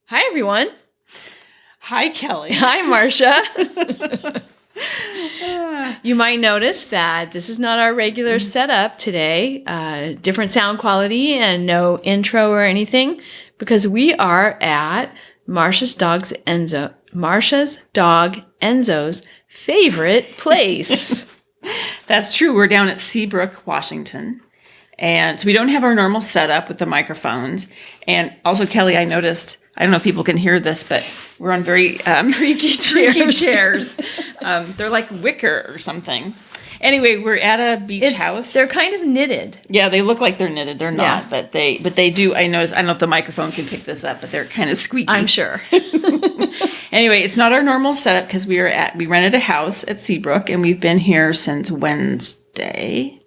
Hi, everyone. Hi, Kelly. Hi, Marsha. You might notice that this is not our regular setup today. Different sound quality and no intro or anything because we are at Marsha's dog Enzo's favorite place. That's true. We're down at Seabrook, Washington. And so we don't have our normal setup with the microphones. And also, Kelly, I noticed, I don't know if people can hear this, but we're on very creaky chairs. They're like wicker or something. Anyway, we're at a beach house. They're kind of knitted. Yeah, they look like they're knitted. They're not, but they do. I noticed. I don't know if the microphone can pick this up, but they're kind of squeaky. I'm sure. Anyway, it's not our normal setup because we rented a house at Seabrook and we've been here since Wednesday.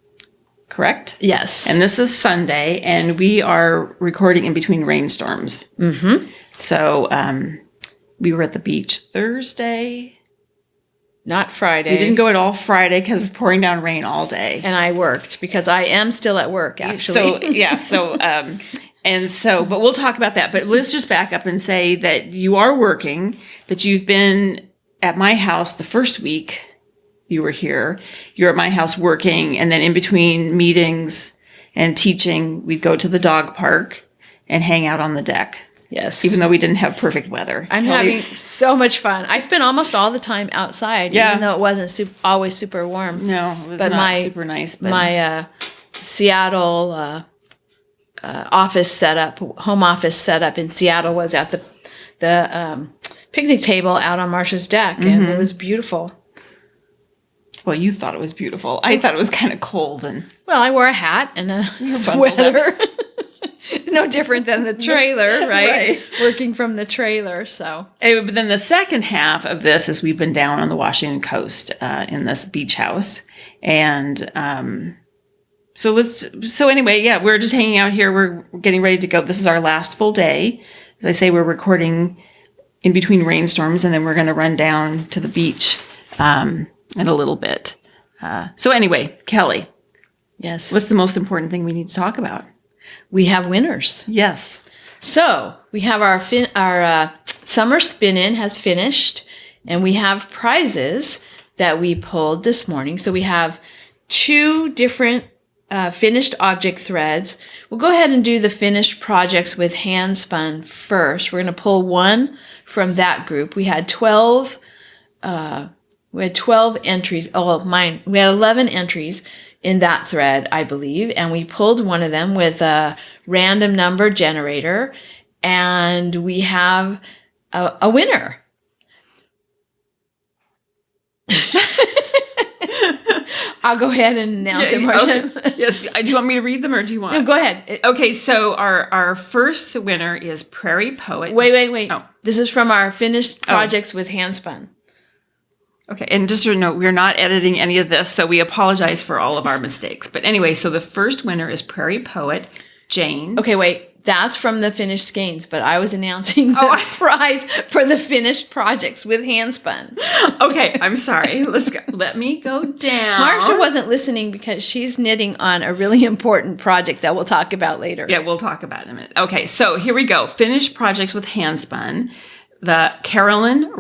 Correct? Yes. And this is Sunday, and we are recording in between rainstorms. Mm-hmm. So we were at the beach Thursday. Not Friday. We didn't go at all Friday because it's pouring down rain all day. And I worked because I am still at work, actually. But we'll talk about that. But let's just back up and say that you are working, but you've been at my house the first week. You were here. You're at my house working, and then in between meetings and teaching, we'd go to the dog park and hang out on the deck. Yes. Even though we didn't have perfect weather. I'm having so much fun. I spent almost all the time outside, even though it wasn't always super warm. No, it was not super nice. But my Seattle office setup, home office setup in Seattle was at the picnic table out on Marsha's deck, and it was beautiful. Well, you thought it was beautiful. I thought it was kind of cold. Well, I wore a hat and a sweater. No different than the trailer, right? Working from the trailer, so. Anyway, but then the second half of this is we've been down on the Washington coast in this beach house. And so anyway, we're just hanging out here. We're getting ready to go. This is our last full day. As I say, we're recording in between rainstorms, and then we're going to run down to the beach in a little bit. So anyway, Kelly. Yes. What's the most important thing we need to talk about? We have winners. Yes. So we have our summer spin-in has finished, and we have prizes that we pulled this morning. So we have 2 different finished object threads. We'll go ahead and do the finished projects with hand spun first. We're going to pull one from that group. We had 12 entries. We had 11 entries in that thread, I believe. And we pulled one of them with a random number generator. And we have a winner. I'll go ahead and announce it, Marsha. Okay. Yes. Do you want me to read them or do you want? No, go ahead. Okay. So our first winner is Prairie Poet. Wait. Oh. This is from our finished projects with handspun. Okay, and just so you know, we're not editing any of this, so we apologize for all of our mistakes. But anyway, so the first winner is Prairie Poet, Jane. Okay, wait. That's from the finished skeins, but I was announcing the prize for the finished projects with handspun. Okay, I'm sorry. Let me go down. Marsha wasn't listening because she's knitting on a really important project that we'll talk about later. Yeah, we'll talk about it in a minute. Okay, so here we go. Finished projects with handspun. The Carolyn,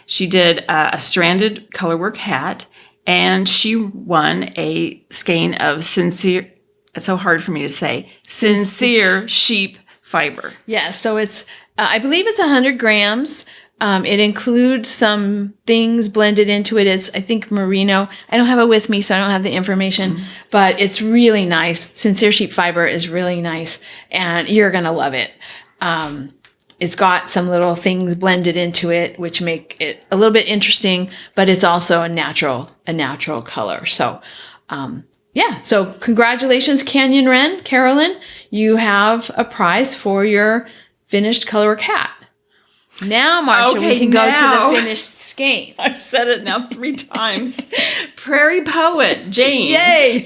she did a stranded colorwork hat, and she won a skein of sincere, it's so hard for me to say, sincere sheep fiber. Yeah, so it's, I believe it's 100 grams. It includes some things blended into it. It's, I think, merino. I don't have it with me, so I don't have the information, but it's really nice. Sincere sheep fiber is really nice, and you're going to love it. It's got some little things blended into it, which make it a little bit interesting, but it's also a natural color. So, so congratulations, Carolyn. You have a prize for your finished colorwork hat. Now, Marsha, we can go to the finished skein. I've said it now 3 times. Prairie Poet, Jane. Yay!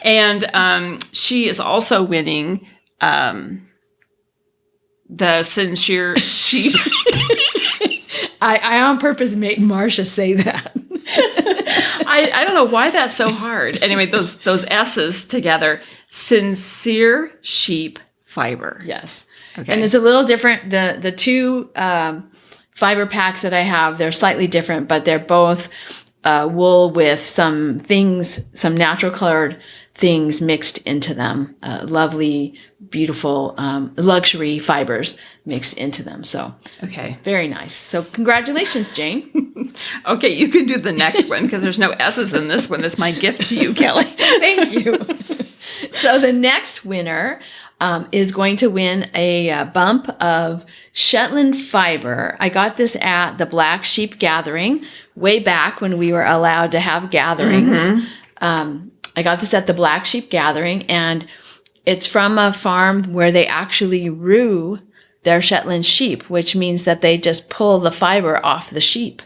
And she is also winning the sincere sheep. I on purpose made Marsha say that. I don't know why that's so hard. Anyway, those S's together. Sincere sheep fiber. Yes. Okay. And it's a little different. The two fiber packs that I have, they're slightly different, but they're both wool with some things, some natural colored things mixed into them. Lovely, beautiful luxury fibers mixed into them. So Okay. very nice. So congratulations, Jane. Okay, you can do the next one because there's no S's in this one. That's my gift to you, Kelly. Thank you. So the next winner is going to win a bump of Shetland fiber. I got this at the Black Sheep Gathering way back when we were allowed to have gatherings. I got this at the Black Sheep Gathering, and it's from a farm where they actually rue their Shetland sheep, which means that they just pull the fiber off the sheep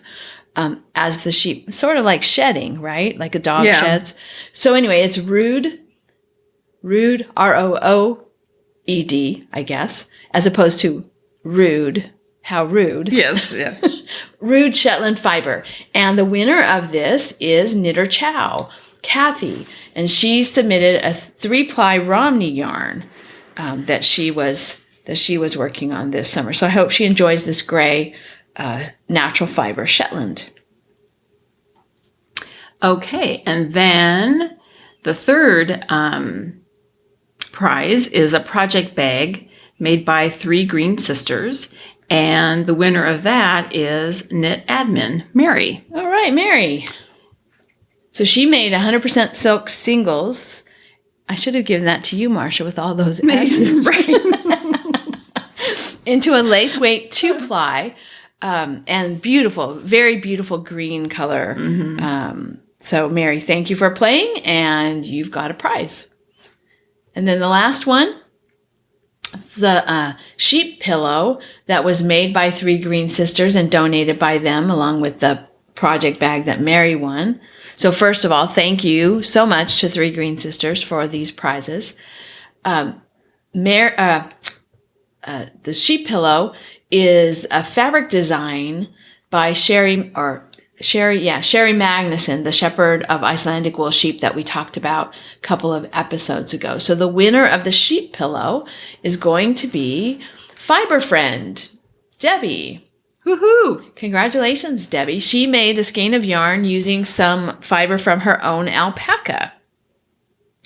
as the sheep, sort of like shedding, right? Like a dog sheds. So anyway, it's rood, R-O-O-E-D, I guess, as opposed to rude. How rude. Yes. Yeah. Rude Shetland fiber. And the winner of this is Knitter Chow, Kathy. And she submitted a 3-ply Romney yarn that she was working on this summer. So I hope she enjoys this gray natural fiber Shetland. Okay. And then the third prize is a project bag made by 3 Green Sisters. And the winner of that is Knit Admin, Mary. All right, Mary. So she made 100% silk singles. I should have given that to you, Marsha, with all those S's. Right. Into a lace weight 2-ply and beautiful, very beautiful green color. So, Mary, thank you for playing, and you've got a prize. And then the last one, the sheep pillow that was made by 3 Green Sisters and donated by them, along with the project bag that Mary won. So first of all, thank you so much to 3 Green Sisters for these prizes. The sheep pillow is a fabric design by Sherry Magnuson, the shepherd of Icelandic wool sheep that we talked about a couple of episodes ago. So the winner of the sheep pillow is going to be Fiber Friend, Debbie. Woohoo! Congratulations, Debbie. She made a skein of yarn using some fiber from her own alpaca.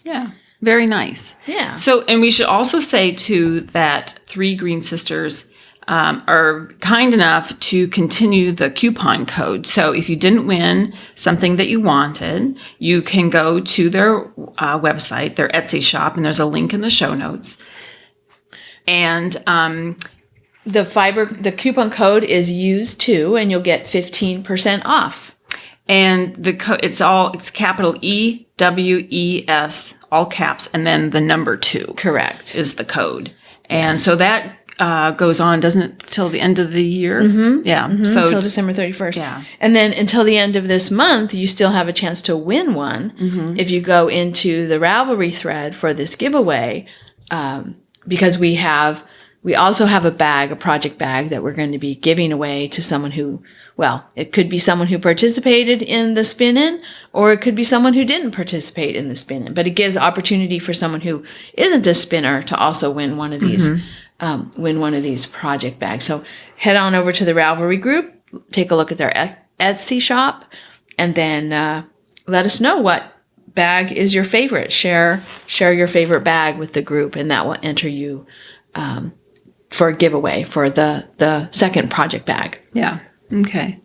Yeah, very nice. Yeah. So, and we should also say, too, that 3 Green Sisters are kind enough to continue the coupon code. So if you didn't win something that you wanted, you can go to their website, their Etsy shop, and there's a link in the show notes. And the coupon code is used too, and you'll get 15% off. And it's capital EWES, all caps, and then the number 2. Correct. Is the code. And so that goes on, doesn't it, till the end of the year? Yeah. So until December 31st. Yeah. And then until the end of this month, you still have a chance to win one if you go into the Ravelry thread for this giveaway, because we also have a project bag that we're going to be giving away to someone who, it could be someone who participated in the spin-in, or it could be someone who didn't participate in the spin-in. But it gives opportunity for someone who isn't a spinner to also win one of these project bags. So head on over to the Ravelry group, take a look at their Etsy shop, and then let us know what bag is your favorite. Share your favorite bag with the group, and that will enter you for a giveaway for the second project bag. Yeah. Okay.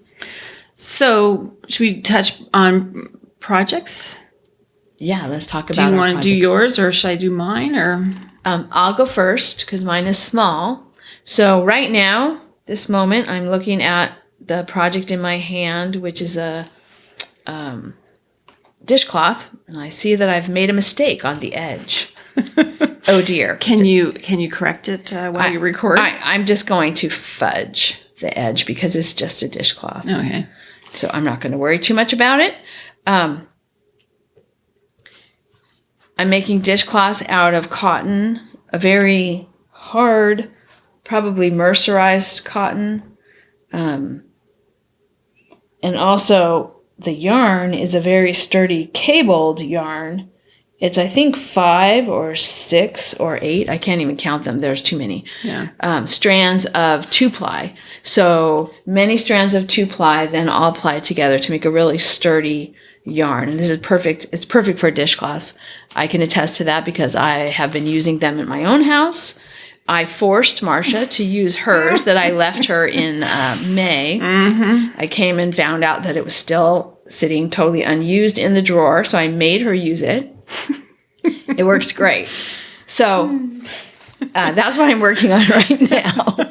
So should we touch on projects? Yeah, let's talk about. Do you want to do yours, or should I do mine, or? I'll go first because mine is small. So right now, this moment, I'm looking at the project in my hand, which is a dishcloth, and I see that I've made a mistake on the edge. Oh dear! Can you correct it while you record? I'm just going to fudge the edge because it's just a dishcloth. Okay. So I'm not going to worry too much about it. I'm making dishcloths out of cotton, a very hard, probably mercerized cotton. And also the yarn is a very sturdy cabled yarn. It's, I think, 5 or 6 or 8. I can't even count them. There's too many. Yeah. Strands of 2-ply. So many strands of 2-ply, then all plied together to make a really sturdy yarn. And this is perfect. It's perfect for a dishcloths. I can attest to that because I have been using them in my own house. I forced Marsha to use hers that I left her in May. Mm-hmm. I came and found out that it was still sitting totally unused in the drawer, so I made her use it. It works great. So that's what I'm working on right now.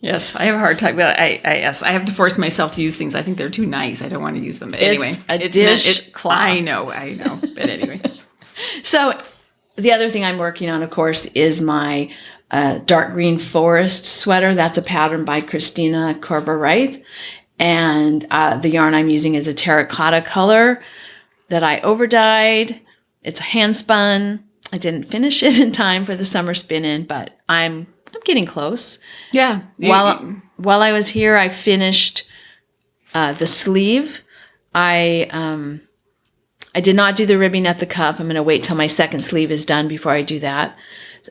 Yes, I have a hard time. But I have to force myself to use things. I think they're too nice. I don't want to use them. But anyway, it's dishcloth. I know. But anyway. So the other thing I'm working on, of course, is my dark green forest sweater. That's a pattern by Christina Corber-Reith. And the yarn I'm using is a terracotta color that I overdyed. It's hand spun. I didn't finish it in time for the summer spin-in, but I'm getting close. Yeah. While I was here, I finished the sleeve. I did not do the ribbing at the cuff. I'm going to wait till my second sleeve is done before I do that.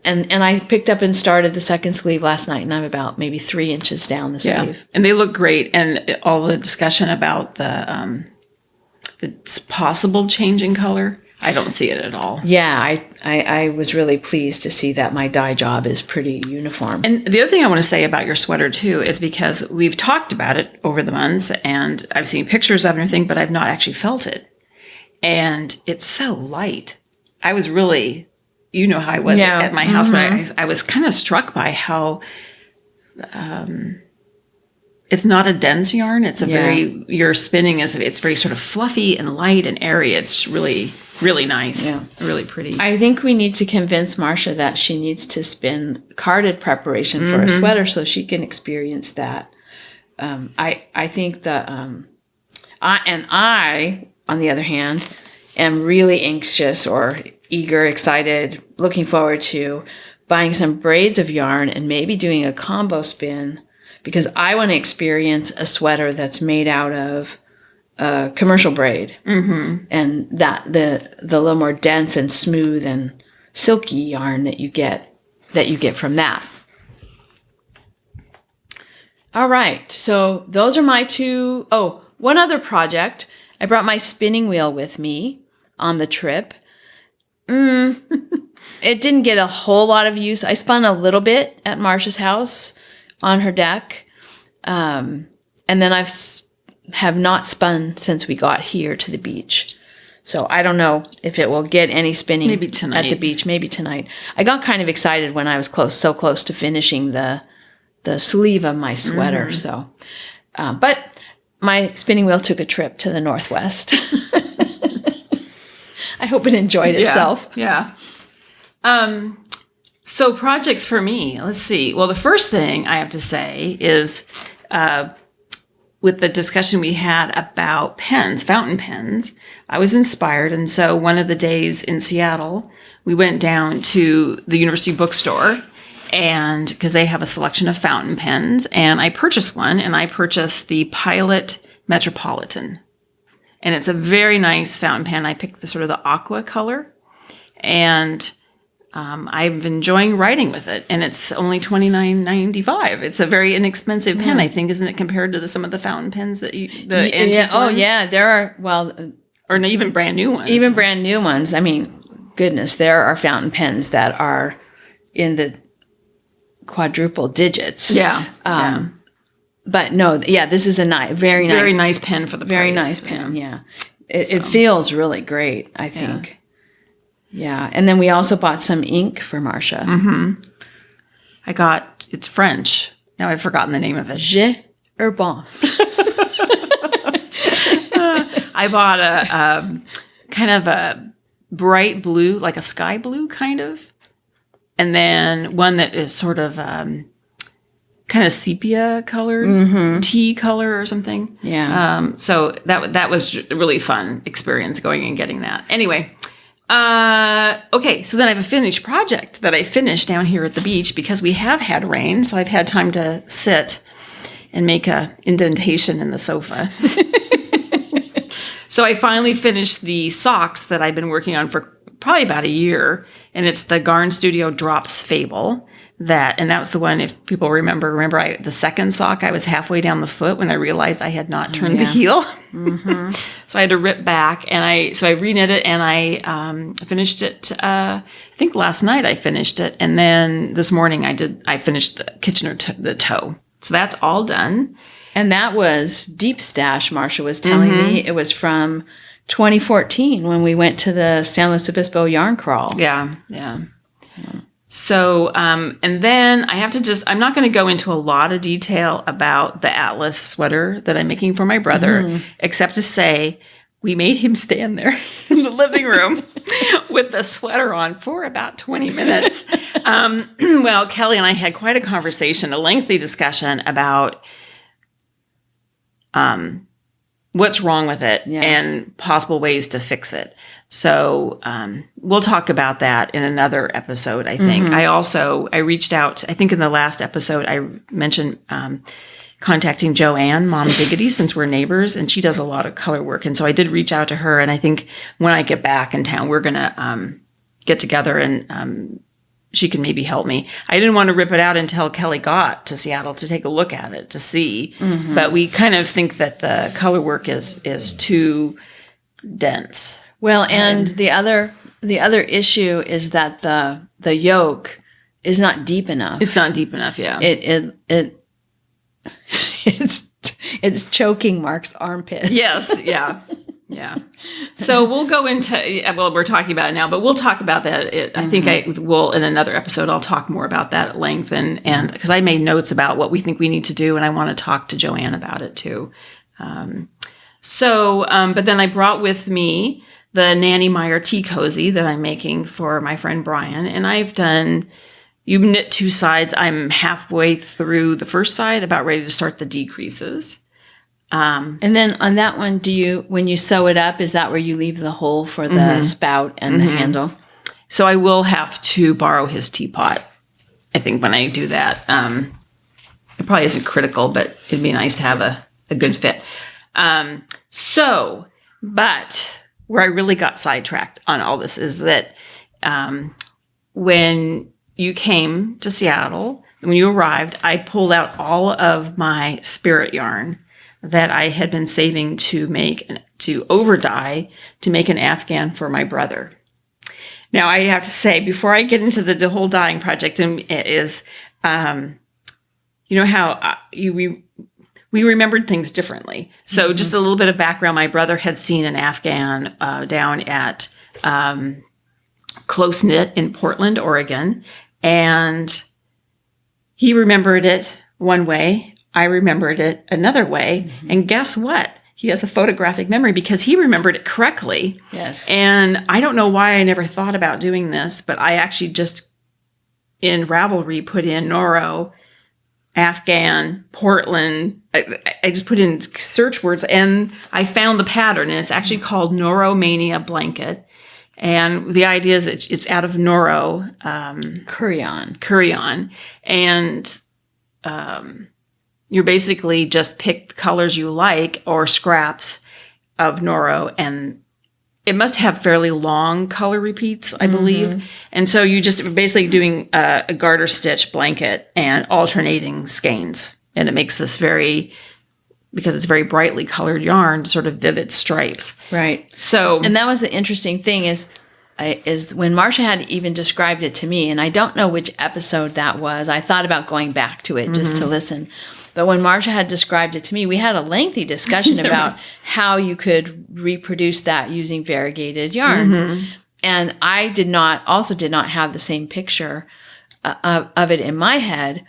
And I picked up and started the second sleeve last night, and I'm about maybe 3 inches down the sleeve. And they look great. And all the discussion about the possible change in color, I don't see it at all. Yeah, I was really pleased to see that my dye job is pretty uniform. And the other thing I want to say about your sweater, too, is because we've talked about it over the months, and I've seen pictures of it and everything, but I've not actually felt it. And it's so light. I was really, you know how I was at my house, but I was kind of struck by how it's not a dense yarn. It's your spinning it's very sort of fluffy and light and airy. It's really, really nice. Yeah. Really pretty. I think we need to convince Marsha that she needs to spin carded preparation for a sweater so she can experience that. I think that, I, on the other hand, am really anxious or eager, excited, looking forward to buying some braids of yarn and maybe doing a combo spin because I want to experience a sweater that's made out of commercial braid, and that the little more dense and smooth and silky yarn that you get from that. All right, so those are my two. Oh, one other project. I brought my spinning wheel with me on the trip. It didn't get a whole lot of use. I spun a little bit at Marsha's house on her deck, and then have not spun since we got here to the beach. So I don't know if it will get any spinning maybe tonight. At the beach. Maybe tonight. I got kind of excited when I was so close to finishing the sleeve of my sweater. So, but my spinning wheel took a trip to the Northwest. I hope it enjoyed itself. Yeah. So projects for me, let's see. Well, the first thing I have to say is with the discussion we had about pens, fountain pens, I was inspired. And so one of the days in Seattle, we went down to the university bookstore, and because they have a selection of fountain pens, and I purchased one, and I purchased the Pilot Metropolitan. And it's a very nice fountain pen. I picked the sort of the aqua color, and I'm enjoying writing with it, and it's only $29.95. It's a very inexpensive pen, I think, isn't it, compared to some of the fountain pens that antique ones? Yeah, there are, or even brand new ones. Even brand new ones. I mean, goodness, there are fountain pens that are in the quadruple digits. Yeah. But no, this is a very nice pen for the price. Very nice pen, yeah. It feels really great, I think. Yeah, and then we also bought some ink for Marsha. It's French. Now I've forgotten the name of it. Herbin. I bought a kind of a bright blue, like a sky blue kind of. And then one that is sort of kind of sepia colored, tea color or something. Yeah. So that was a really fun experience going and getting that. Anyway. Okay, so then I have a finished project that I finished down here at the beach because we have had rain, so I've had time to sit and make a indentation in the sofa. So I finally finished the socks that I've been working on for probably about a year, and it's the Garnstudio Drops Fabel. And that was the one, if people remember the second sock, I was halfway down the foot when I realized I had not turned the heel. Mm-hmm. So I had to rip back, and I reknit it, and I finished it, I think last night I finished it, and then this morning I finished the Kitchener, the toe. So that's all done. And that was Deep Stash, Marsha was telling me. It was from 2014 when we went to the San Luis Obispo yarn crawl. Yeah. So, and then I have to I'm not going to go into a lot of detail about the Atlas sweater that I'm making for my brother, except to say we made him stand there in the living room with the sweater on for about 20 minutes. Well, Kelly and I had quite a conversation, a lengthy discussion about what's wrong with it and possible ways to fix it. So we'll talk about that in another episode, I think. I reached out, I think in the last episode, I mentioned contacting Joanne, Mom Diggity, since we're neighbors, and she does a lot of color work. And so I did reach out to her, and I think when I get back in town, we're going to get together and she can maybe help me. I didn't want to rip it out until Kelly got to Seattle to take a look at it, to see. But we kind of think that the color work is too dense. Well, and the other issue is that the yoke is not deep enough. It's not deep enough, yeah. It's choking Mark's armpit. Yes, yeah. So we'll go into, we're talking about it now, but we'll talk about that. I think I will, in another episode, I'll talk more about that at length, and because I made notes about what we think we need to do, and I want to talk to Joanne about it too. But then I brought with me the Nanny Meier tea cozy that I'm making for my friend Brian, and you knit two sides. I'm halfway through the first side, about ready to start the decreases. And then on that one, when you sew it up, is that where you leave the hole for the spout and the handle? So I will have to borrow his teapot, I think, when I do that. It probably isn't critical, but it'd be nice to have a good fit. But where I really got sidetracked on all this is that when you came to Seattle, when you arrived, I pulled out all of my spirit yarn that I had been saving to over dye to make an Afghan for my brother. Now, I have to say, before I get into the whole dyeing project, is, you know how we remembered things differently. So just a little bit of background. My brother had seen an Afghan down at Close Knit in Portland, Oregon, and he remembered it one way. I remembered it another way. And guess what? He has a photographic memory because he remembered it correctly. Yes. And I don't know why I never thought about doing this, but I actually just in Ravelry put in Noro, Afghan, Portland. I just put in search words and I found the pattern, and it's actually called Noromania Blanket. And the idea is it's out of Noro. Kurion. And you basically just pick the colors you like or scraps of Noro, and it must have fairly long color repeats, I believe. And so you just basically doing a garter stitch blanket and alternating skeins. And it makes this because it's very brightly colored yarn, sort of vivid stripes. Right. So, and that was the interesting thing is when Marsha had even described it to me, and I don't know which episode that was. I thought about going back to it just to listen. But when Marsha had described it to me, we had a lengthy discussion about how you could reproduce that using variegated yarns. And I did not have the same picture of it in my head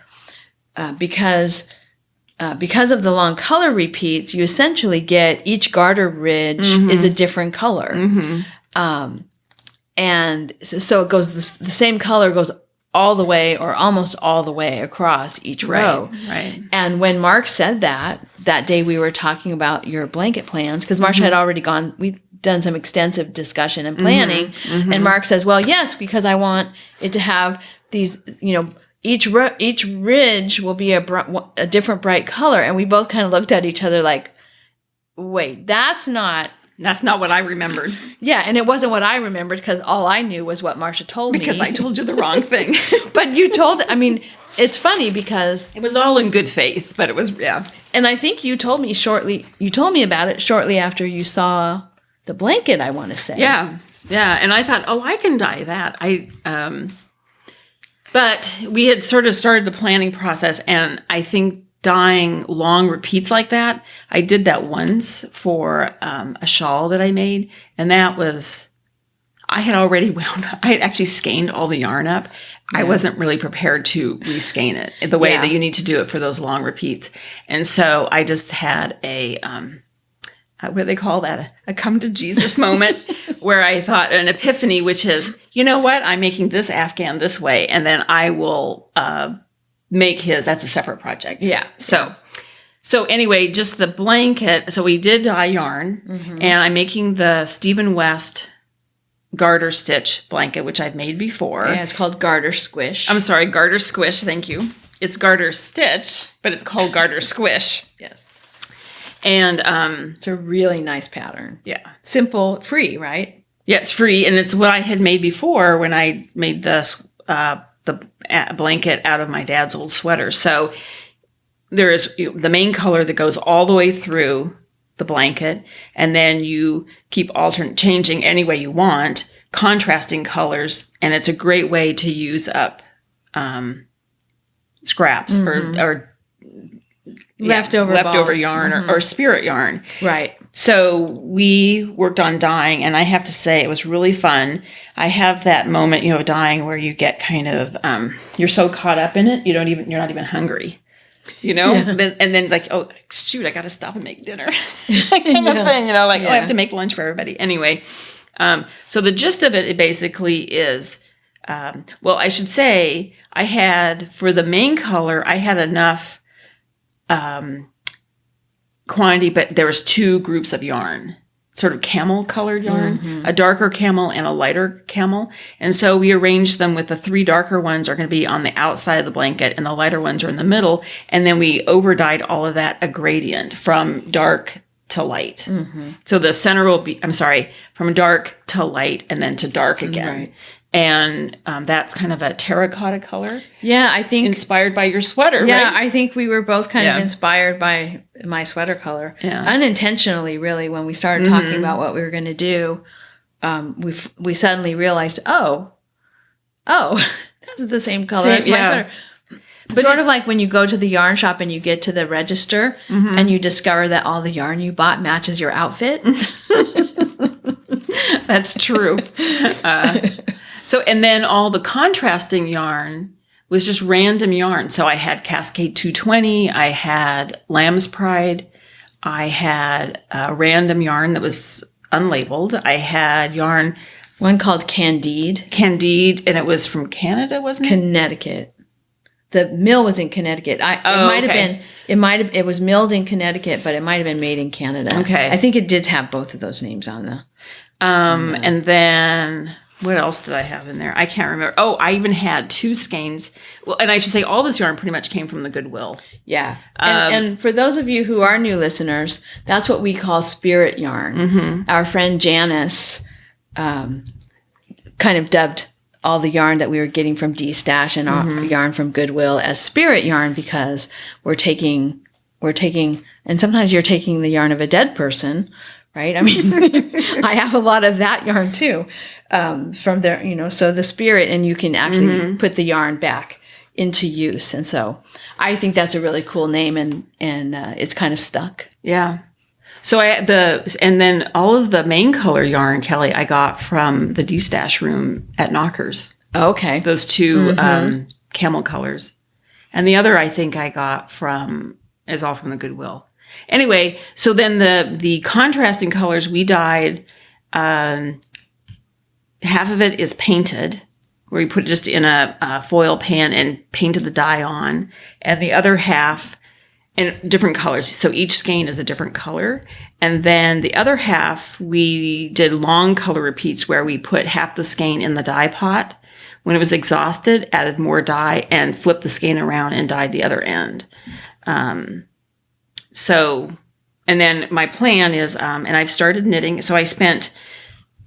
because of the long color repeats, you essentially get each garter ridge is a different color. And so it goes, the same color goes all the way or almost all the way across each row. Right. And when Mark said that day we were talking about your blanket plans, because Marsha had already we'd done some extensive discussion and planning. And Mark says, well, yes, because I want it to have these, each ridge will be a different bright color. And we both kind of looked at each other like, wait, that's not That's not what I remembered. Yeah, and it wasn't what I remembered because all I knew was what Marsha told me. Because I told you the wrong thing. But you told, I mean, it's funny because... It was all in good faith, but it was, yeah. And I think you told me about it shortly after you saw the blanket, I want to say. Yeah, yeah. And I thought, I can dye that. But we had sort of started the planning process, and I think dyeing long repeats like that, I did that once for a shawl that I made, and that was, I had actually skeined all the yarn up. Yeah. I wasn't really prepared to reskein it the way that you need to do it for those long repeats. And so I just had a, what do they call that? A come to Jesus moment where I thought an epiphany, which is, you know what? I'm making this Afghan this way, and then I will make his. That's a separate project. Yeah. So anyway, just the blanket. So we did dye yarn, and I'm making the Stephen West garter stitch blanket, which I've made before. Yeah, it's called Garter Squish. I'm sorry, Garter Squish. Thank you. It's garter stitch, but it's called Garter Squish. Yes. And it's a really nice pattern. Yeah. Simple, free, right? Yeah, it's free, and it's what I had made before when I made this the blanket out of my dad's old sweater. So there is the main color that goes all the way through the blanket, and then you keep changing any way you want, contrasting colors, and it's a great way to use up scraps or leftover yarn or spirit yarn. Right. So we worked on dyeing, and I have to say it was really fun. I have that moment, dyeing where you get kind of you're so caught up in it, you're not even hungry. And then like, oh shoot, I got to stop and make dinner, kind of thing. I have to make lunch for everybody. Anyway, so the gist of it basically is, I should say I had for the main color, I had enough quantity, but there was two groups of yarn, sort of camel colored yarn, a darker camel and a lighter camel. And so we arranged them with the three darker ones are going to be on the outside of the blanket and the lighter ones are in the middle. And then we over dyed all of that a gradient from dark to light. So the center will be, from dark to light and then to dark again. Right. And that's kind of a terracotta color. Yeah, I think. Inspired by your sweater, yeah, right? I think we were both kind of inspired by my sweater color. Yeah. Unintentionally, really, when we started talking about what we were going to do, we suddenly realized, oh, that's the same color as my sweater. But sort of like when you go to the yarn shop and you get to the register and you discover that all the yarn you bought matches your outfit. That's true. So, and then all the contrasting yarn was just random yarn. So I had Cascade 220, I had Lamb's Pride, I had random yarn that was unlabeled. I had yarn. One called Candide, and it was from Canada, wasn't it? Connecticut. The mill was in Connecticut. It was milled in Connecticut, but it might have been made in Canada. Okay. I think it did have both of those names on the. And then what else did I have in there? I can't remember. Oh, I even had two skeins. Well, and I should say all this yarn pretty much came from the Goodwill. Yeah. And for those of you who are new listeners, that's what we call spirit yarn. Our friend Janice kind of dubbed all the yarn that we were getting from D-Stash and our yarn from Goodwill as spirit yarn because we're taking, and sometimes you're taking the yarn of a dead person, right? I mean, I have a lot of that yarn too, from there, so the spirit, and you can actually put the yarn back into use. And so I think that's a really cool name and it's kind of stuck. Yeah. So and then all of the main color yarn, Kelly, I got from the D-Stash room at Knockers. Okay. Those two camel colors. And the other I think I got is all from the Goodwill. Anyway, so then the contrasting colors we dyed, half of it is painted, where we put it just in a foil pan and painted the dye on, and the other half in different colors. So each skein is a different color. And then the other half, we did long color repeats where we put half the skein in the dye pot. When it was exhausted, added more dye and flipped the skein around and dyed the other end. So And then my plan is, and I've started knitting. So I spent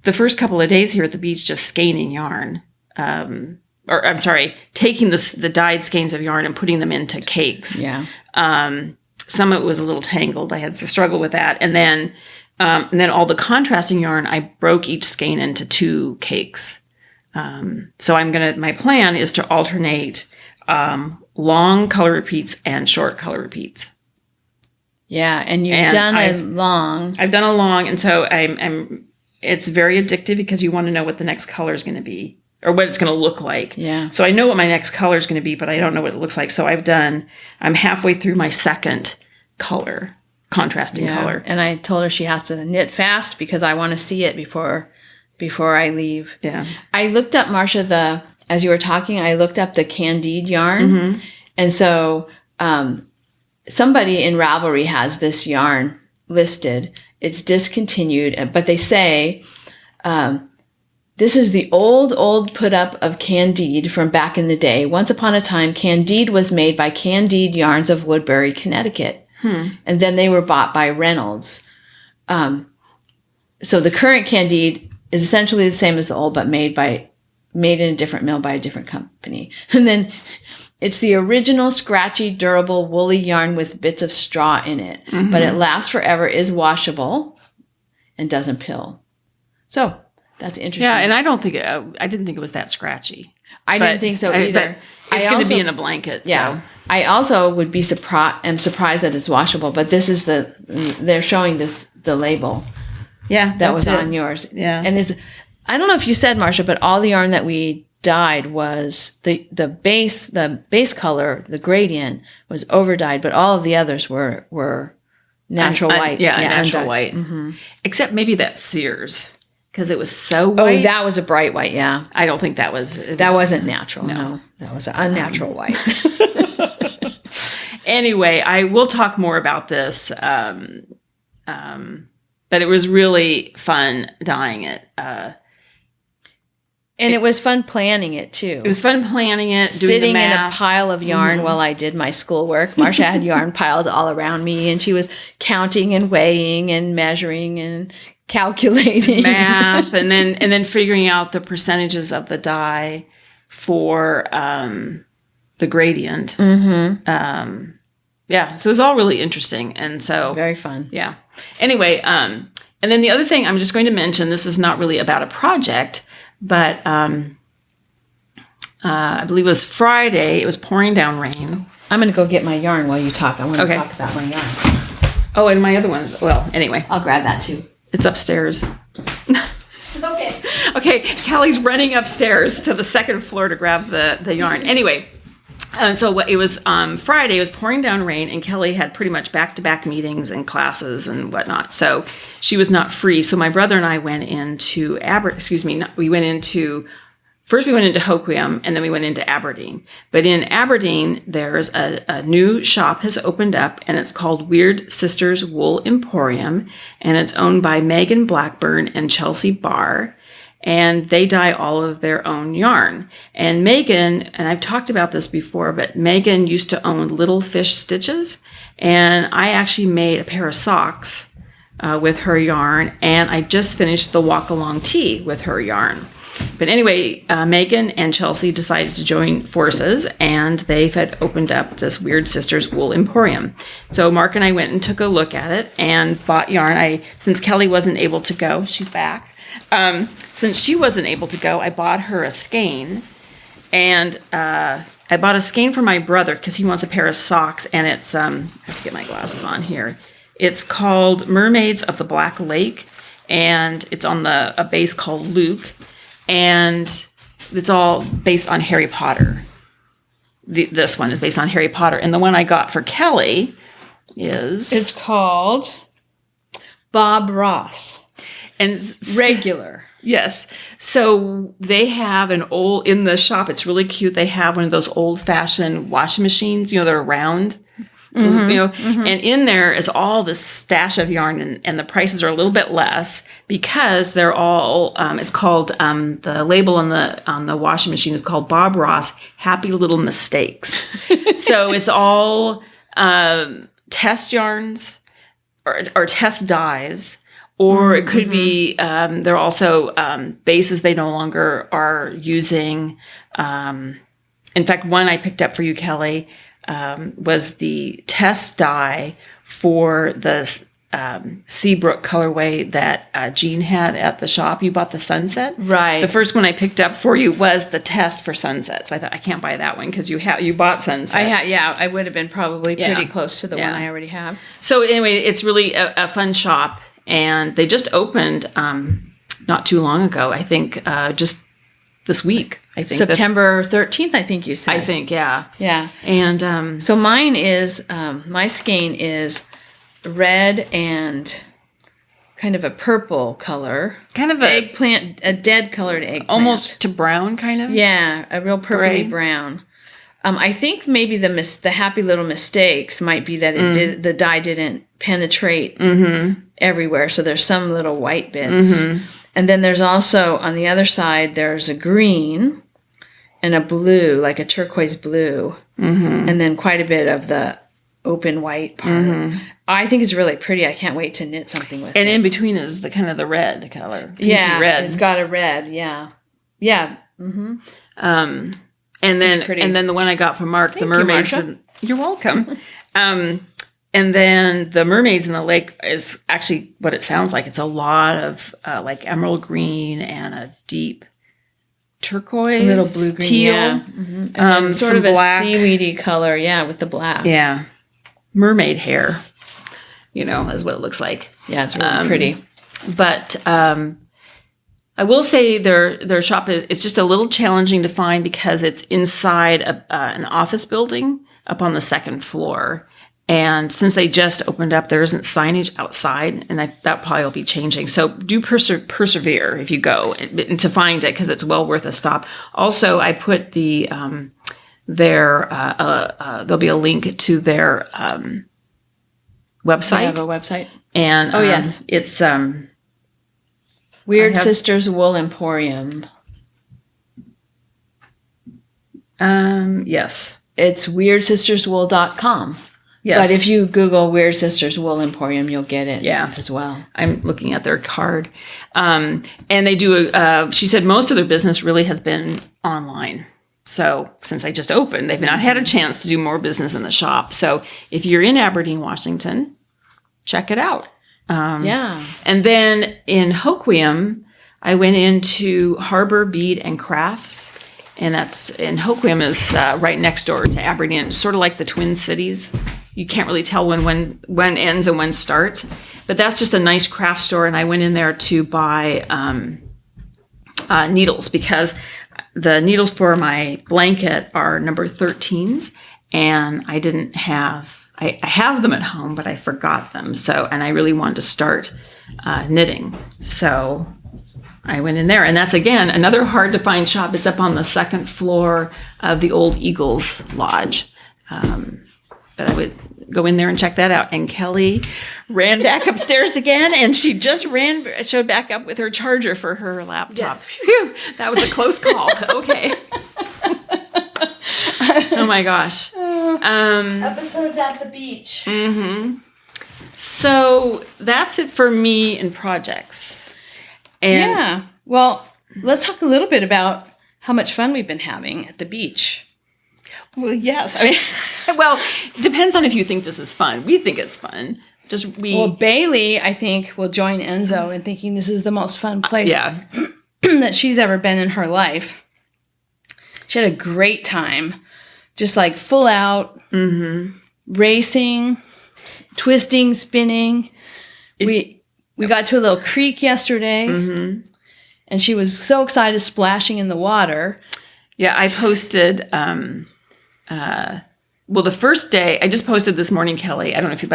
the first couple of days here at the beach just skeinin yarn. Taking the dyed skeins of yarn and putting them into cakes. Yeah. Some of it was a little tangled. I had to struggle with that. And then all the contrasting yarn, I broke each skein into 2 cakes. So my plan is to alternate long color repeats and short color repeats. Yeah, and you've done a long. I've done a long, and so it's very addictive because you want to know what the next color is going to be or what it's going to look like. Yeah. So I know what my next color is going to be, but I don't know what it looks like. So I'm halfway through my second color, contrasting color. And I told her she has to knit fast because I want to see it before I leave. Yeah. I looked up, Marsha, as you were talking, I looked up the Candide yarn. Mm-hmm. And so somebody in Ravelry has this yarn listed. It's discontinued, but they say this is the old put up of Candide from back in the day. Once upon a time, Candide was made by Candide Yarns of Woodbury, Connecticut. And then they were bought by Reynolds. So the current Candide is essentially the same as the old, but made in a different mill by a different company. And then it's the original scratchy, durable, woolly yarn with bits of straw in it. Mm-hmm. But it lasts forever, is washable, and doesn't pill. So that's interesting. Yeah, and I didn't think it was that scratchy. I didn't think so either. But it's going to be in a blanket. Yeah. So. I also would be surprised that it's washable, but this is they're showing the label. Yeah, that was on yours. Yeah. And I don't know if you said, Marsha, but all the yarn that we dyed was the base color, the gradient was over dyed, but all of the others were natural white. Natural undyed. white. Mm-hmm. Except maybe that Sears because it was so white. Oh, that was a bright white. Yeah, I don't think that was. That wasn't natural. No, that was an unnatural white. Anyway, I will talk more about this. But it was really fun dyeing it. And it was fun planning it, too. It was fun planning it, doing Sitting the in math. a pile of yarn while I did my schoolwork. Marsha had yarn piled all around me, and she was counting and weighing and measuring and calculating. Math, and then figuring out the percentages of the dye for the gradient. Mm-hmm. Yeah, so it was all really interesting. And so... Very fun. Yeah. Anyway, and then the other thing I'm just going to mention, this is not really about a project, but I believe it was Friday. It was pouring down rain. I'm going to go get my yarn while you talk. I want to talk about my yarn. Oh, and my other ones. Well, anyway. I'll grab that too. It's upstairs. Okay. Okay, Callie's running upstairs to the second floor to grab the yarn. Anyway, so it was Friday. It was pouring down rain, and Kelly had pretty much back-to-back meetings and classes and whatnot. So she was not free. So my brother and I went into First we went into Hoquiam, and then we went into Aberdeen. But in Aberdeen, there's a new shop has opened up, and it's called Weird Sisters Wool Emporium, and it's owned by Megan Blackburn and Chelsea Barr. And they dye all of their own yarn. And Megan, and I've talked about this before, but Megan used to own Little Fish Stitches. And I actually made a pair of socks with her yarn. And I just finished the Walk Along Tee with her yarn. But anyway, Megan and Chelsea decided to join forces, and they had opened up this Weird Sisters Wool Emporium. So Mark and I went and took a look at it and bought yarn. Since Kelly wasn't able to go, she's back. Since she wasn't able to go, I bought her a skein, and I bought a skein for my brother because he wants a pair of socks, and it's I have to get my glasses on here. It's called Mermaids of the Black Lake, and it's on a base called Luke, and it's all based on Harry Potter. This one is based on Harry Potter, and the one I got for Kelly is... It's called Bob Ross. And regular. Yes. So they have in the shop, it's really cute. They have one of those old fashioned washing machines, that are round. Mm-hmm. And in there is all this stash of yarn, and the prices are a little bit less because they're all, it's called, the label on the washing machine is called Bob Ross Happy Little Mistakes. So it's all, test yarns, or test dyes, or it could be, there are also bases they no longer are using. In fact, one I picked up for you, Kelly, was the test dye for the Seabrook colorway that Jean had at the shop. You bought the Sunset. Right. The first one I picked up for you was the test for Sunset. So I thought, I can't buy that one because you bought Sunset. I would have been probably pretty close to the one I already have. So anyway, it's really a fun shop. And they just opened not too long ago. I think just this week. I think September 13th, I think you said. I think, yeah. Yeah. And so mine is, my skein is red and kind of a purple color. Kind of eggplant, a dead colored eggplant. Almost to brown, kind of? Yeah, a real purpley brown. I think maybe the happy little mistakes might be that the dye didn't penetrate everywhere. So there's some little white bits. And then there's also, on the other side, there's a green and a blue, like a turquoise blue. And then quite a bit of the open white part. I think it's really pretty. I can't wait to knit something with it. And in between is the kind of the red color. Yeah, red. it's got a red. Yeah. Yeah. And then the one I got from Mark, the mermaids. You're welcome. And then the mermaids in the lake is actually what it sounds like. It's a lot of like emerald green and a deep turquoise, a little blue green, teal, and then sort of black. A seaweedy color, with the black. Yeah, mermaid hair. Is what it looks like. Yeah, it's really pretty. But I will say their shop it's just a little challenging to find because it's inside an office building up on the second floor. And since they just opened up, there isn't signage outside, and that probably will be changing. So do persevere if you go and to find it, because it's well worth a stop. Also, I put there'll be a link to their website. They have a website, and yes, it's Weird Sisters Wool Emporium. Yes, it's WeirdSistersWool.com. Yes. But if you Google Weird Sisters Wool Emporium, you'll get it as well. I'm looking at their card. And they do, she said most of their business really has been online. So since I just opened, they've not had a chance to do more business in the shop. So if you're in Aberdeen, Washington, check it out. And then in Hoquiam, I went into Harbor Bead and Crafts. And that's in Hoquiam is right next door to Aberdeen. It's sort of like the Twin Cities. You can't really tell when ends and when starts. But that's just a nice craft store. And I went in there to buy needles because the needles for my blanket are number 13s. And I didn't have, I have them at home, but I forgot them. So, and I really wanted to start knitting. So I went in there, and that's, again, another hard-to-find shop. It's up on the second floor of the old Eagles Lodge. But I would go in there and check that out. And Kelly ran back upstairs again, and she just showed back up with her charger for her laptop. Yes. Phew, that was a close call. Okay. Oh, my gosh. Episodes at the beach. So that's it for me and projects. And well, let's talk a little bit about how much fun we've been having at the beach. Well, yes. I mean, well, it depends on if you think this is fun. We think it's fun. Well, Bailey, I think, will join Enzo in thinking this is the most fun place that she's ever been in her life. She had a great time, just like full out, racing, twisting, spinning. We got to a little creek yesterday, and she was so excited, splashing in the water. Yeah, I posted. Well, the first day I just posted this morning, Kelly. I don't know if you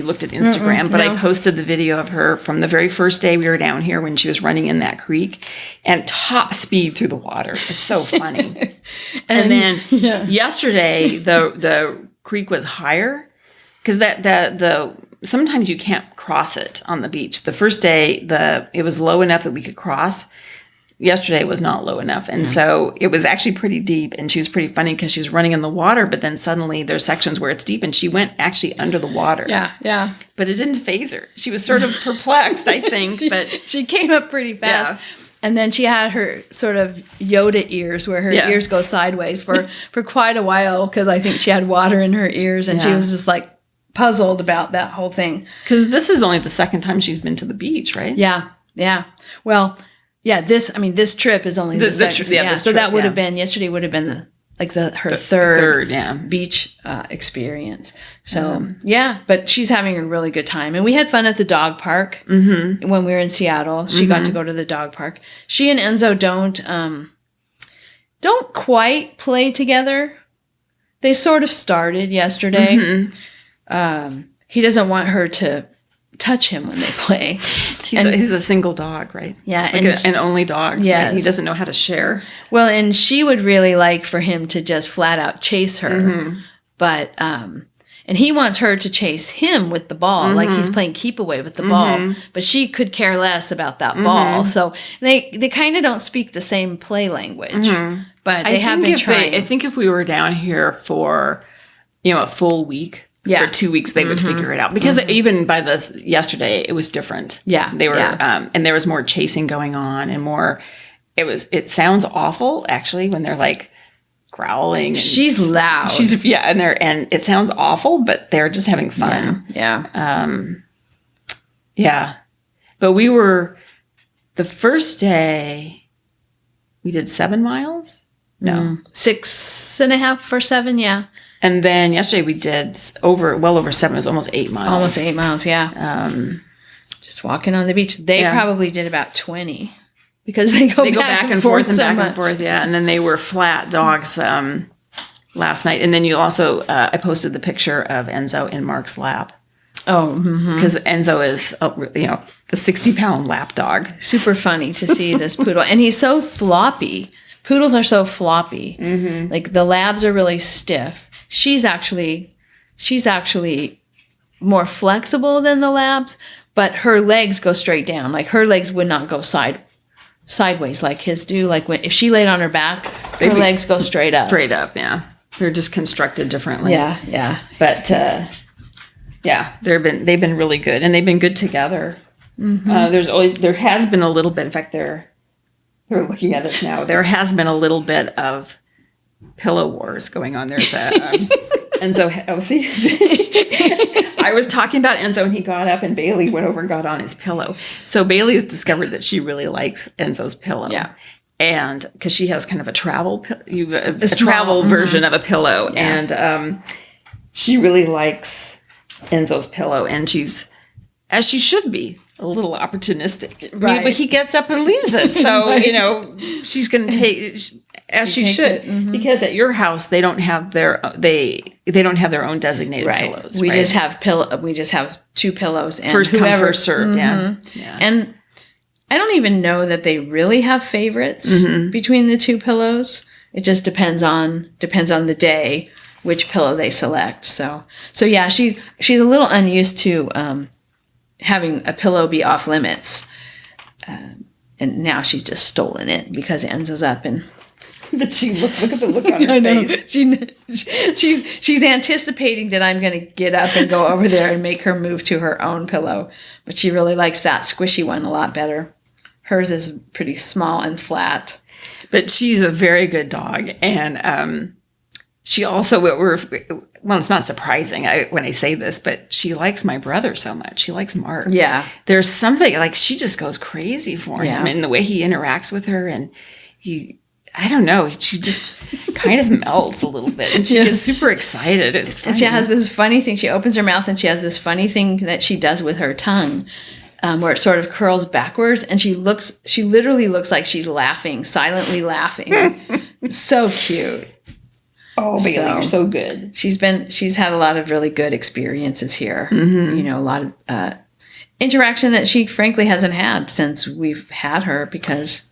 looked at Instagram, but I posted the video of her from the very first day we were down here when she was running in that creek, and top speed through the water. It's so funny. and then yesterday the creek was higher because the sometimes you can't cross it on the beach. The first day, it was low enough that we could cross. yesterday was not low enough. And so it was actually pretty deep, and she was pretty funny because she was running in the water, but then suddenly there's sections where it's deep and she went actually under the water. Yeah. But it didn't faze her. She was sort of perplexed, I think, but she came up pretty fast. Yeah. And then she had her sort of Yoda ears where her ears go sideways for quite a while because I think she had water in her ears and she was just like puzzled about that whole thing. Because this is only the second time she's been to the beach, right? Yeah. Well, yeah, this trip is only the second. So that would have been, yesterday would have been her third beach experience. So, but she's having a really good time. And we had fun at the dog park when we were in Seattle. She got to go to the dog park. She and Enzo don't quite play together. They sort of started yesterday. He doesn't want her to touch him when they play. He's a single dog, right? Yeah. Like an only dog. Yeah. Right? He doesn't know how to share. Well, and she would really like for him to just flat out chase her. But, and he wants her to chase him with the ball, like he's playing keep away with the ball. But she could care less about that ball. So they kind of don't speak the same play language. But they have been trying. I think if we were down here for, a full week, for 2 weeks, they would figure it out. Because even by yesterday, it was different. Yeah. They were, and there was more chasing going on and more, it sounds awful, actually, when they're like growling. And she's loud. And it sounds awful, but they're just having fun. Yeah. But we were, the first day, we did 7 miles? No. 6.5 or 7, yeah. And then yesterday we did well over 7. It was almost 8 miles. Almost 8 miles, yeah. Just walking on the beach. They probably did about 20 because they go back and forth so much. Yeah. And then they were flat dogs last night. And then you also, I posted the picture of Enzo in Mark's lap. Oh, because Enzo is, a 60-pound lap dog. Super funny to see this poodle. And he's so floppy. Poodles are so floppy. Like the labs are really stiff. She's actually more flexible than the labs, but her legs go straight down. Like her legs would not go sideways like his do. Like if she laid on her back, her legs go straight up. Straight up, yeah. They're just constructed differently. Yeah. But they've been really good, and they've been good together. There has been a little bit. In fact, they're looking at us now. There has been a little bit of pillow wars going on. There's a Enzo. Oh, see, I was talking about Enzo, and he got up, and Bailey went over and got on his pillow. So Bailey has discovered that she really likes Enzo's pillow. Yeah, and because she has kind of a travel travel version of a pillow, and she really likes Enzo's pillow, and she's, as she should be, a little opportunistic. Right. But he gets up and leaves it. So, she's going to take, as she should. Because at your house, they don't have their own designated pillows. We just have 2 pillows. And first come, first served. Yeah. And I don't even know that they really have favorites between the 2 pillows. It just depends on the day which pillow they select. So yeah, she's a little unused to having a pillow be off limits, and now she's just stolen it because Enzo's up and. But she look at the look on her face. She's anticipating that I'm going to get up and go over there and make her move to her own pillow, but she really likes that squishy one a lot better. Hers is pretty small and flat. But she's a very good dog, and she also, it's not surprising when I say this, but she likes my brother so much. She likes Mark. Yeah. There's something, like, she just goes crazy for him, and the way he interacts with her, and I don't know, she just kind of melts a little bit, and she gets super excited. It's funny. And she has this funny thing. She opens her mouth, and she has this funny thing that she does with her tongue, where it sort of curls backwards, and she literally looks like she's laughing, silently laughing. So cute. Oh, Bailey, you're so good. She's had a lot of really good experiences here. A lot of interaction that she frankly hasn't had since we've had her, because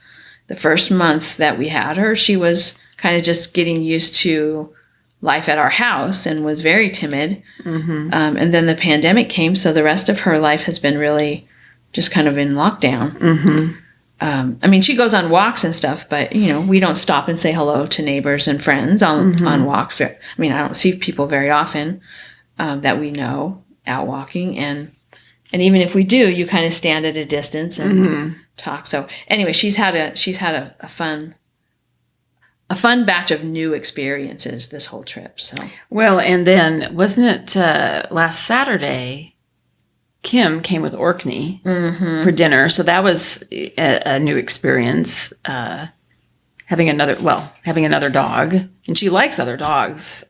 the first month that we had her, she was kind of just getting used to life at our house and was very timid. And then the pandemic came, so the rest of her life has been really just kind of in lockdown. I mean, she goes on walks and stuff, but, we don't stop and say hello to neighbors and friends on walks. I mean, I don't see people very often that we know out walking. And even if we do, you kind of stand at a distance and talk. So anyway, she's had a fun batch of new experiences this whole trip. So well, and then wasn't it last Saturday? Kim came with Orkney for dinner, so that was a new experience. Having another dog, and she likes other dogs.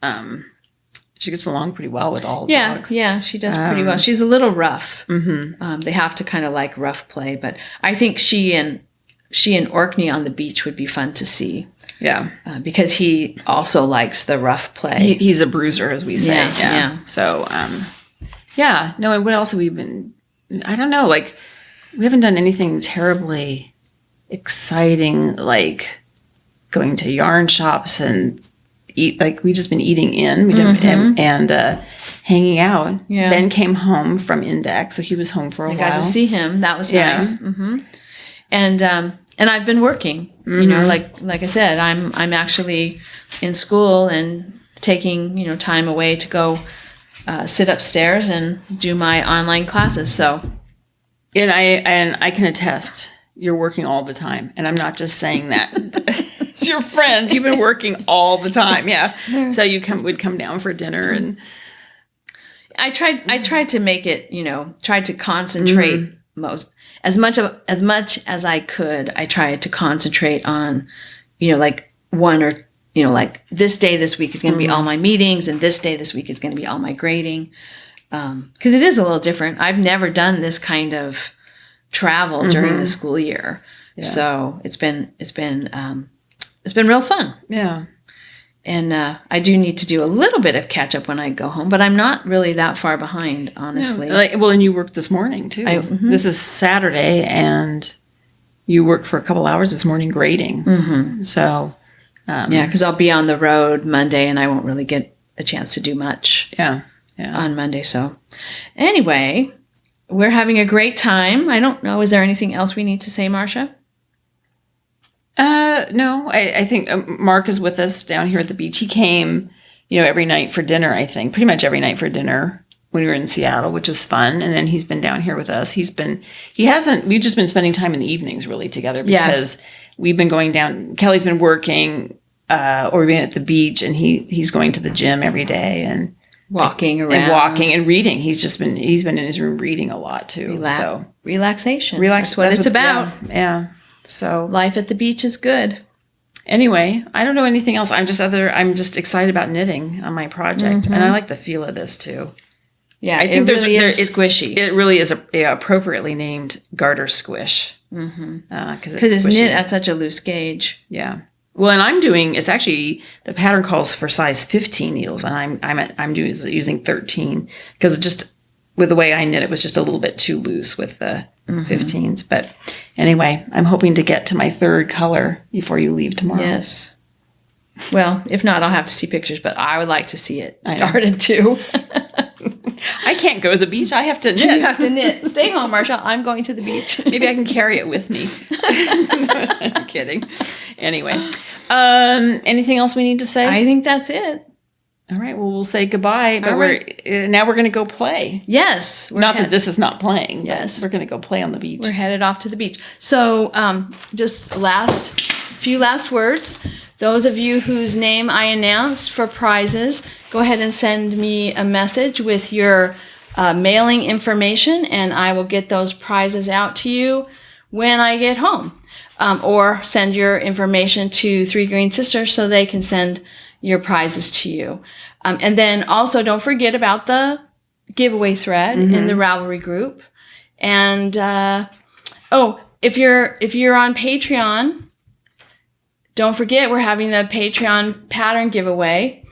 She gets along pretty well with all dogs. Yeah, she does pretty well. She's a little rough. They have to kind of like rough play, but I think she and Orkney on the beach would be fun to see. Yeah, because he also likes the rough play. He's a bruiser, as we say. Yeah. So. Yeah. No, and what else have we been... I don't know. Like, we haven't done anything terribly exciting, like going to yarn shops and eat. Like, we've just been eating in and hanging out. Yeah. Ben came home from Index, so he was home for a while. I got to see him. That was nice. And I've been working. Like I said, I'm actually in school and taking, time away to go... sit upstairs and do my online classes. So, and I can attest, you're working all the time, and I'm not just saying that. It's your friend. You've been working all the time. Yeah. So you would come down for dinner, and I tried to make it. Tried to concentrate as much as I could. I tried to concentrate on, like one or. Like this day this week is going to be all my meetings, and this day this week is going to be all my grading. Because it is a little different. I've never done this kind of travel during the school year. Yeah. So it's been real fun. Yeah. And I do need to do a little bit of catch up when I go home, but I'm not really that far behind, honestly. No. And you worked this morning too. This is Saturday, and you worked for a couple hours this morning grading. So... because I'll be on the road Monday, and I won't really get a chance to do much on Monday. So anyway, we're having a great time. I don't know. Is there anything else we need to say, Marsha? No. I think Mark is with us down here at the beach. He came, every night for dinner, I think. Pretty much every night for dinner when we were in Seattle, which is fun. And then he's been down here with us. We've just been spending time in the evenings really together because we've been going down. Kelly's been working, or we've been at the beach, and he's going to the gym every day and walking around and walking and reading. He's been in his room reading a lot too. Relaxation. That's what it's about. Yeah. So life at the beach is good. Anyway, I don't know anything else. I'm just excited about knitting on my project, and I like the feel of this too. Yeah, I think it's squishy. It really is appropriately named Garter Squish because it's knit at such a loose gauge. Yeah. Well, and it's actually the pattern calls for size 15 needles, and I'm using 13 because just with the way I knit, it was just a little bit too loose with the 15s. But anyway, I'm hoping to get to my third color before you leave tomorrow. Yes. Well, if not, I'll have to see pictures, but I would like to see it started too. I can't go to the beach. I have to knit. You have to knit. Stay home, Marsha. I'm going to the beach. Maybe I can carry it with me. I'm kidding. Anyway, anything else we need to say? I think that's it. All right. Well, we'll say goodbye, but we're going to go play. Yes. Not that this is not playing. Yes. We're going to go play on the beach. We're headed off to the beach. So just few last words. Those of you whose name I announced for prizes, go ahead and send me a message with your mailing information, and I will get those prizes out to you when I get home. Or send your information to Three Green Sisters so they can send your prizes to you. And then also don't forget about the giveaway thread in the Ravelry group. And if you're on Patreon, don't forget we're having the Patreon pattern giveaway,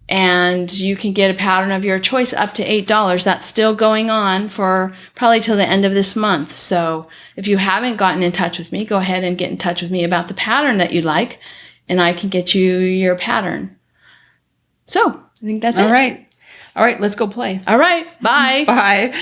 and you can get a pattern of your choice up to $8. That's still going on for probably till the end of this month. So if you haven't gotten in touch with me, go ahead and get in touch with me about the pattern that you'd like, and I can get you your pattern. So I think that's it. All right. Let's go play. All right. Bye. Bye.